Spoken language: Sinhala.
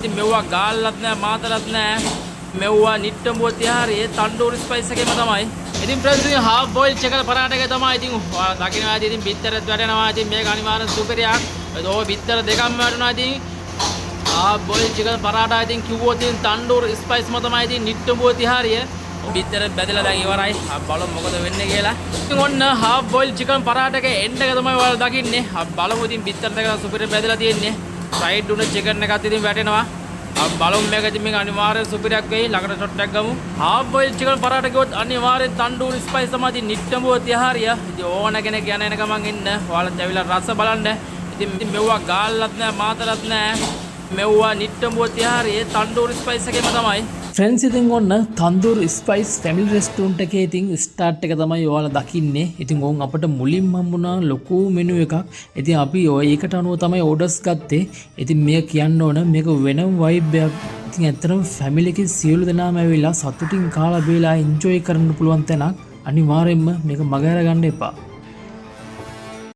ඉතින් මෙව්වා ගාල්ලත් නෑ මාතලත් නෑ. මෙව්වා නිට්ටඹුව තියාරියේ තණ්ඩූරි ස්පයිස් එකේම තමයි. ඉතින් ෆ්‍රෙන්ඩ්ස් ඉතින් half boil chicken පරාට එක තමයි. ඉතින් දකින්නවා ඉතින් බිත්තරත් වැටෙනවා. ඉතින් මේක අනිවාර්ය සුපිරියක්. ඒක බිත්තර දෙකක්ම වැටෙනවා. ඉතින් half boil chicken පරාට ඉතින් කිව්වොත් ඉතින් තණ්ඩූරි ස්පයිස්ම තමයි. ඉතින් නිට්ටඹුව තියාරියේ බිත්තර බැදලා දැන් ඉවරයි. බලමු මොකද වෙන්නේ කියලා. ඉතින් ඔන්න half boil chicken පරාට එකේ එන්ඩ් එක තමයි ඔයාලා දකින්නේ. බලමු ඉතින් බිත්තර දෙක සුපිරිය බැදලා තියෙන්නේ. fried උන chicken එකත් ඉතින් වැටෙනවා. බලමු මේක ඉතින් මේක අනිවාර්යෙන් සුපිරියක් වෙයි. ළඟට ෂොට් එකක් ගමු. half boil chicken පරාට ගියොත් අනිවාර්යෙන් තණ්ඩූරි ස්පයිස් තමයි. ඉතින් නිට්ටඹුව තියාරිය. ඉතින් ඕන කෙනෙක් යන ගමන් ඉන්න. ඔයාලා ඇවිල්ලා රස බලන්න. ඉතින් මෙව්වා ගාල්ලත් නෑ මාතලත් නෑ. මෙව්වා නිට්ටඹුව තියාරියේ තණ්ඩූරි ස්පයිස් එකේම තමයි. ෆ්‍රෙන්ඩ්ස් ඉතින් ඔන්න තන්දූර් ස්පයිස් ෆැමිලි රෙස්ටෝරන්ට් එකේ ඉතින් ස්ටාර්ට් එක තමයි ඔයාලා දකින්නේ. ඉතින් ඕන් අපිට මුලින්ම හම්බුණා ලොකු මෙනු එකක්. ඉතින් අපි ඒකට අනුව තමයි ඕඩර්ස් ගත්තේ. ඉතින් මේක කියන්න ඕන මේක වෙනම වයිබ් එකක්. ඉතින් ඇත්තටම ෆැමිලි එකේ සියලු දෙනාම ඇවිල්ලා සතුටින් කාලා බීලා එන්ජොයි කරන්න පුළුවන් තැනක්. අනිවාර්යයෙන්ම මේක මගහැර ගන්න එපා.